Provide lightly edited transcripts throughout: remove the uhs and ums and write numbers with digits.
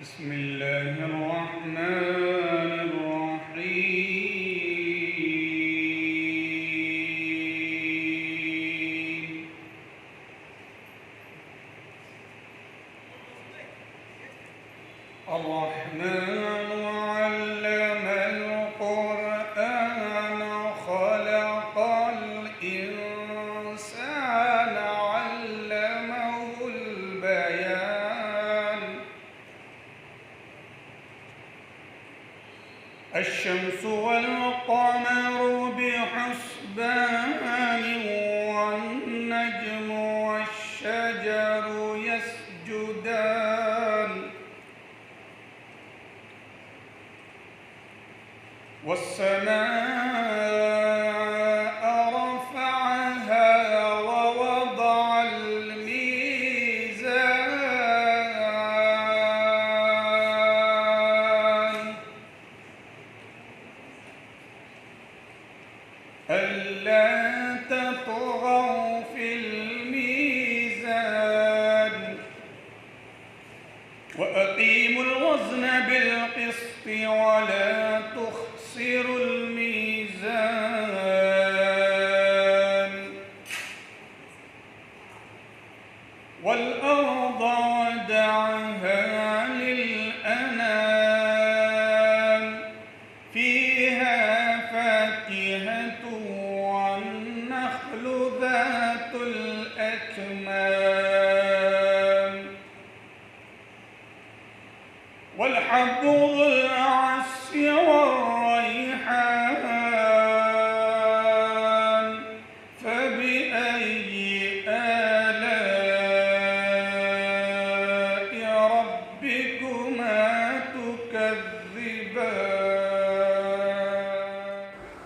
بسم اللہ الرحمن الرحیم الرحمن علم القرآن خلق الإنسان علمه البيان الشمس والقمر بحسبان والنجم والشجر يسجدان والسماء رفعها ووضع الميزان ألا تطغوا في الميزان وأقيموا الوزن بالقسط ولا تخسروا الميزان والأرض وضعها للأنام فيها فاكهة والنخل ذات الأكمام والحب ذو العصف والريحان فبأي آلاء ربكما تكذبان؟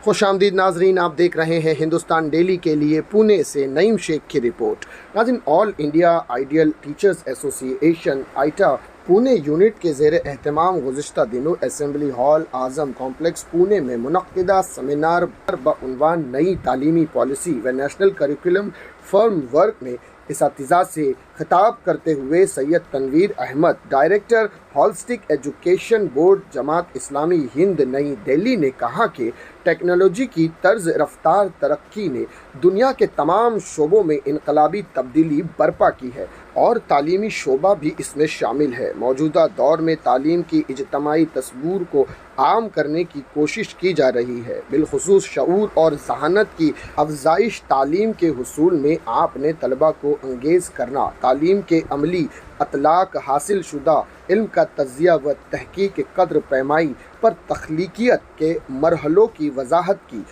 خوش آمدید ناظرین، آپ دیکھ رہے ہیں ہندوستان ڈیلی کے لیے پونے سے نعیم شیخ کی رپورٹ۔ ناظرین، آل انڈیا آئیڈیل ٹیچرز ایسوسی ایشن آئیٹا پونے یونٹ کے زیر اہتمام گزشتہ دنوں اسمبلی ہال اعظم کمپلیکس پونے میں منعقدہ سیمینار بعنوان نئی تعلیمی پالیسی و نیشنل کریکولم فرم ورک میں اساتذہ سے خطاب کرتے ہوئے Syed Tanveer Ahmed, director holistic education board Jamaat Islami ہند نئی دہلی نے کہا کہ ٹیکنالوجی کی طرز رفتار ترقی نے دنیا کے تمام شعبوں میں انقلابی تبدیلی برپا کی ہے اور تعلیمی شعبہ بھی اس میں شامل ہے۔ موجودہ دور میں تعلیم کی اجتماعی تصور کو عام کرنے کی کوشش کی جا رہی ہے، بالخصوص شعور اور ذہانت کی افزائش۔ تعلیم کے حصول میں آپ نے طلبہ کو انگیز کرنا، تعلیم کے عملی اطلاق حاصل شدہ علم کا تجزیہ و تحقیق قدر پیمائی پر تخلیقیت کے مرحلوں کی وضاحت کی،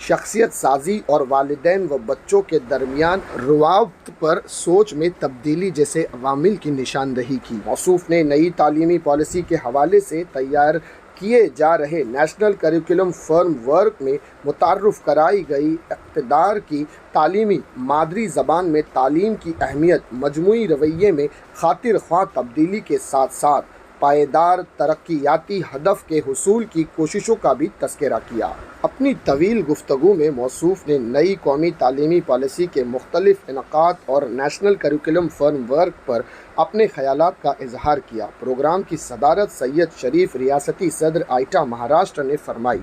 شخصیت سازی اور والدین و بچوں کے درمیان روابط پر سوچ میں تبدیلی جیسے عوامل کی نشاندہی کی۔ موصوف نے نئی تعلیمی پالیسی کے حوالے سے تیار کیے جا رہے نیشنل کریکولم فرم ورک میں متعارف کرائی گئی اقتدار کی تعلیمی مادری زبان میں تعلیم کی اہمیت، مجموعی رویے میں خاطر خواہ تبدیلی کے ساتھ ساتھ پائیدار ترقیاتی ہدف کے حصول کی کوششوں کا بھی تذکرہ کیا۔ اپنی طویل گفتگو میں موصوف نے نئی قومی تعلیمی پالیسی کے مختلف انعقاد اور نیشنل کریکولم فرم ورک پر اپنے خیالات کا اظہار کیا۔ پروگرام کی صدارت سید شریف، ریاستی صدر آئیٹا مہاراشٹر نے فرمائی۔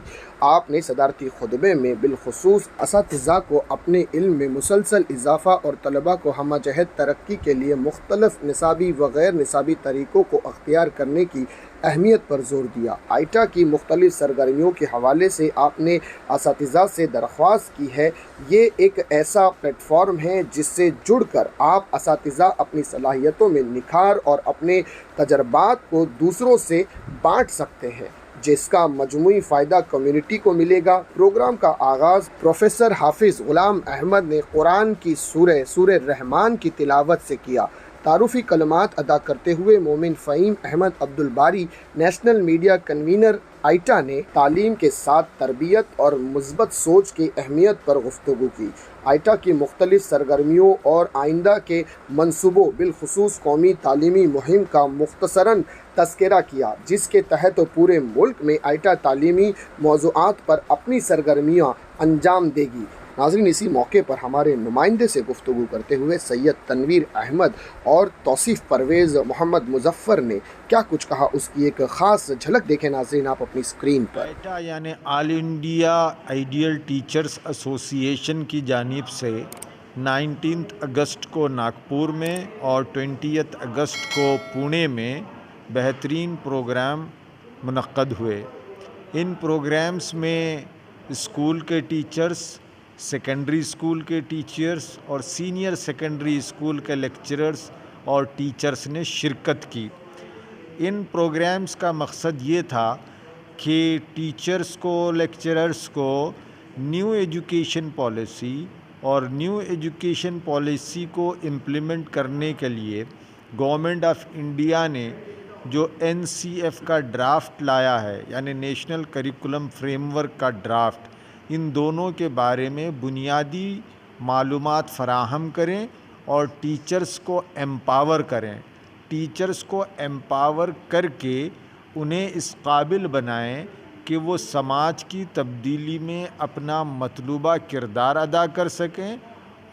آپ نے صدارتی خطبے میں بالخصوص اساتذہ کو اپنے علم میں مسلسل اضافہ اور طلبہ کو ہمہ جہت ترقی کے لیے مختلف نصابی و غیر نصابی طریقوں کو اختیار کرنے کی اہمیت پر زور دیا۔ آئیٹا کی مختلف سرگرمیوں کے حوالے سے آپ نے اساتذہ سے درخواست کی ہے، یہ ایک ایسا پلیٹ فارم ہے جس سے جڑ کر آپ اساتذہ اپنی صلاحیتوں میں نکھار اور اپنے تجربات کو دوسروں سے بانٹ سکتے ہیں، جس کا مجموعی فائدہ کمیونٹی کو ملے گا۔ پروگرام کا آغاز پروفیسر حافظ غلام احمد نے قرآن کی سورہ رحمان کی تلاوت سے کیا۔ تعارفی کلمات ادا کرتے ہوئے Momin Faheem Ahmed Abdulbari, national media convenor AIITA نے تعلیم کے ساتھ تربیت اور مثبت سوچ کی اہمیت پر گفتگو کی۔ آئیٹا کی مختلف سرگرمیوں اور آئندہ کے منصوبوں، بالخصوص قومی تعلیمی مہم کا مختصراً تذکرہ کیا، جس کے تحت پورے ملک میں آئیٹا تعلیمی موضوعات پر اپنی سرگرمیاں انجام دے گی۔ नाज़रीन, इसी मौके पर हमारे नुमाइंदे से गुफ्तगू करते हुए सैयद तनवीर अहमद और तौसीफ़ परवेज़ मोहम्मद मुज़फ़्फ़र ने क्या कुछ कहा, उसकी एक ख़ास झलक देखें नाज़रीन आप अपनी स्क्रीन पर। आइटा यानी all India ideal teachers association की जानिब से 19 अगस्त को नागपुर में और 20 अगस्त को पुणे में बेहतरीन प्रोग्राम मुनक्कद हुए। इन प्रोग्राम्स में स्कूल के टीचर्स, सेकेंडरी स्कूल के टीचर्स और सीनियर सेकेंडरी स्कूल के लेक्चरर्स और टीचर्स ने शिरकत की। इन प्रोग्राम्स का मकसद ये था कि टीचर्स को, लेक्चरर्स को न्यू एजुकेशन पॉलिसी और न्यू एजुकेशन पॉलिसी को इम्प्लीमेंट करने के लिए गवर्नमेंट ऑफ इंडिया ने जो NCF का ड्राफ्ट लाया है, यानी नेशनल करिकुलम फ्रेमवर्क का ड्राफ्ट, इन दोनों के बारे में बुनियादी मालूमात फराहम करें और टीचर्स को एम्पावर करें। टीचर्स को एम्पावर करके उन्हें इस काबिल बनाएं कि वो समाज की तब्दीली में अपना मतलूबा किरदार अदा कर सकें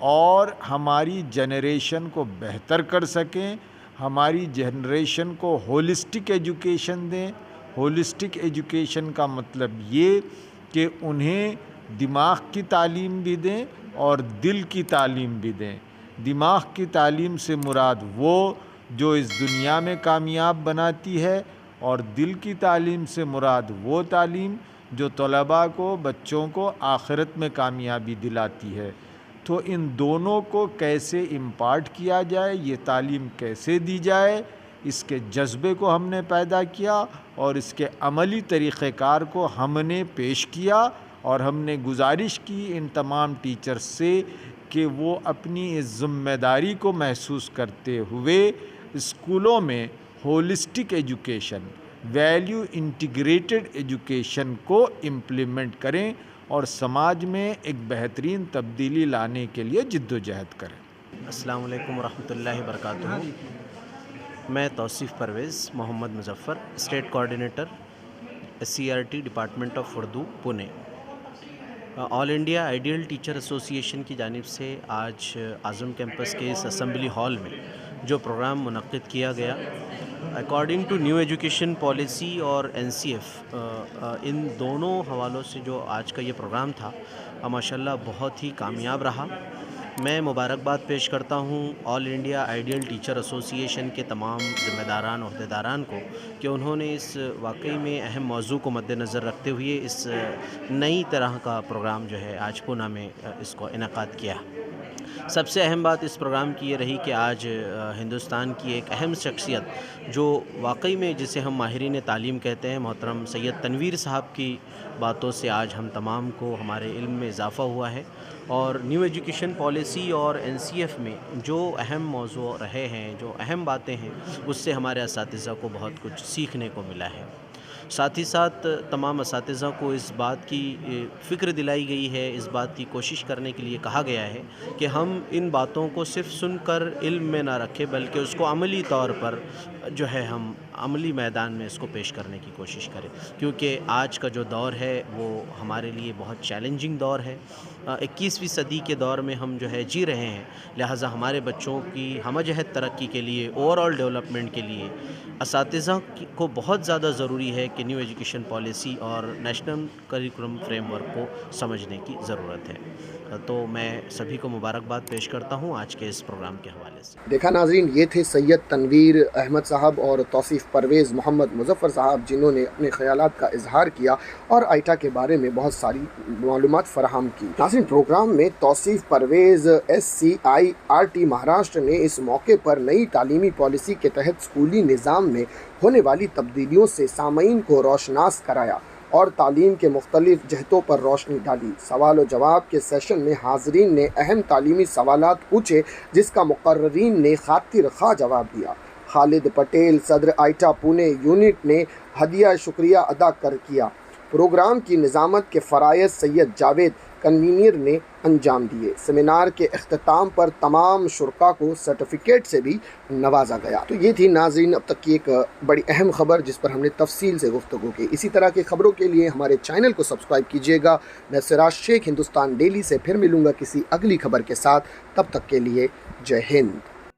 और हमारी जनरेशन को बेहतर कर सकें, हमारी जनरेशन को होलिस्टिक एजुकेशन दें। होलिस्टिक एजुकेशन का मतलब ये कि उन्हें दिमाग की तालीम भी दें और दिल की तालीम भी दें। दिमाग की तालीम से मुराद वो जो इस दुनिया में कामयाब बनाती है, और दिल की तालीम से मुराद वो तालीम जो तलबा को, बच्चों को आखिरत में कामयाबी दिलाती है। तो इन दोनों को कैसे इम्पार्ट किया जाए, ये तालीम कैसे दी जाए, इसके जज्बे को हमने पैदा किया और इसके अमली तरीक़ेकार को हमने पेश किया। और हमने गुजारिश की इन तमाम टीचर्स से कि वो अपनी इस ज़िम्मेदारी को महसूस करते हुए स्कूलों में holistic education, value integrated education को इम्प्लीमेंट करें और समाज में एक बेहतरीन तब्दीली लाने के लिए जिद्दोजहद करें। अस्सलाम वालेकुम रहमतुल्लाहि बरकातुहू। मैं Tauseef Parvez Mohammad Muzaffar, state coordinator SCRT department of Urdu Pune. All India ideal teacher association की जानिब से आज आज़म कैंपस के इस असम्बली हॉल में जो प्रोग्राम मुनक्किद किया गया, according to new education policy और NCF, इन दोनों हवालों से जो आज का ये प्रोग्राम था माशाल्लाह बहुत ही कामयाब रहा। मैं मुबारकबाद पेश करता हूँ all India ideal teacher association के तमाम ज़िम्मेदारान, ओहदेदारान को कि उन्होंने इस वाकई में अहम मौजू को मद्देनज़र रखते हुए इस नई तरह का प्रोग्राम जो है आज पूना में इसको इनेकाद किया। सबसे अहम बात इस प्रोग्राम की ये रही कि आज हिंदुस्तान की एक अहम शख्सियत जो वाकई में जिसे हम माहिरीन तालीम कहते हैं, मोहतरम सैयद तनवीर साहब की बातों से आज हम तमाम को हमारे इल्म में इजाफ़ा हुआ है। और न्यू एजुकेशन पॉलिसी और NCF में जो अहम मौज़ू रहे हैं, जो अहम बातें हैं, उससे हमारे असातिज़ा को बहुत कुछ सीखने को मिला है। साथ ही साथ तमाम असातिज़ा को इस बात की फ़िक्र दिलाई गई है, इस बात की कोशिश करने के लिए कहा गया है कि हम इन बातों को सिर्फ़ सुनकर इल्म में ना रखें, बल्कि उसको अमली तौर पर जो है हम अमली मैदान में इसको पेश करने की कोशिश करें, क्योंकि आज का जो दौर है वो हमारे लिए बहुत चैलेंजिंग दौर है। 21वीं सदी के दौर में हम जो है जी रहे हैं, लिहाजा हमारे बच्चों की हमजहत तरक्की के लिए, ओवरऑल डेवलपमेंट के लिए असातिज़ा को बहुत ज़्यादा ज़रूरी है कि न्यू एजुकेशन पॉलिसी और नेशनल करिकुलम फ्रेमवर्क को समझने की ज़रूरत है। तो मैं सभी को मुबारकबाद पेश करता हूँ आज के इस प्रोग्राम के हवाले से। देखा नाज़रीन, ये थे सैयद तनवीर अहमद साहब और तौसीफ़ परवेज़ मोहम्मद मुज़फ़्फ़र साहब, जिन्होंने अपने ख़यालात का इजहार किया और आइटा के बारे में बहुत सारी मालूमात फराहम की। नाज़रीन, प्रोग्राम में तौसीफ़ परवेज़ SCIRT महाराष्ट्र ने इस मौके पर नई तालीमी पॉलिसी के तहत स्कूली निज़ाम में होने वाली तब्दीलियों से सामईन को रोशनास कराया और तालीम के मुख्तलिफ जहतों पर रोशनी डाली। सवाल और जवाब के सेशन में हाज़रीन ने अहम तालीमी सवालात पूछे, जिसका मुक़र्ररीन ने खातिर खा जवाब दिया। खालिद पटेल, सदर आइटा पुणे यूनिट ने हदिया शुक्रिया अदा कर किया। प्रोग्राम की निज़ामत के फ़राइज़ सैयद जावेद کنوینر نے انجام دیے۔ سیمینار کے اختتام پر تمام شرکا کو سرٹیفکیٹ سے بھی نوازا گیا۔ تو یہ تھی ناظرین اب تک کی ایک بڑی اہم خبر جس پر ہم نے تفصیل سے گفتگو کی۔ اسی طرح کی خبروں کے لیے ہمارے چینل کو سبسکرائب کیجیے گا۔ میں سراج شیخ ہندوستان ڈیلی سے پھر ملوں گا کسی اگلی خبر کے ساتھ، تب تک کے لیے جے ہند۔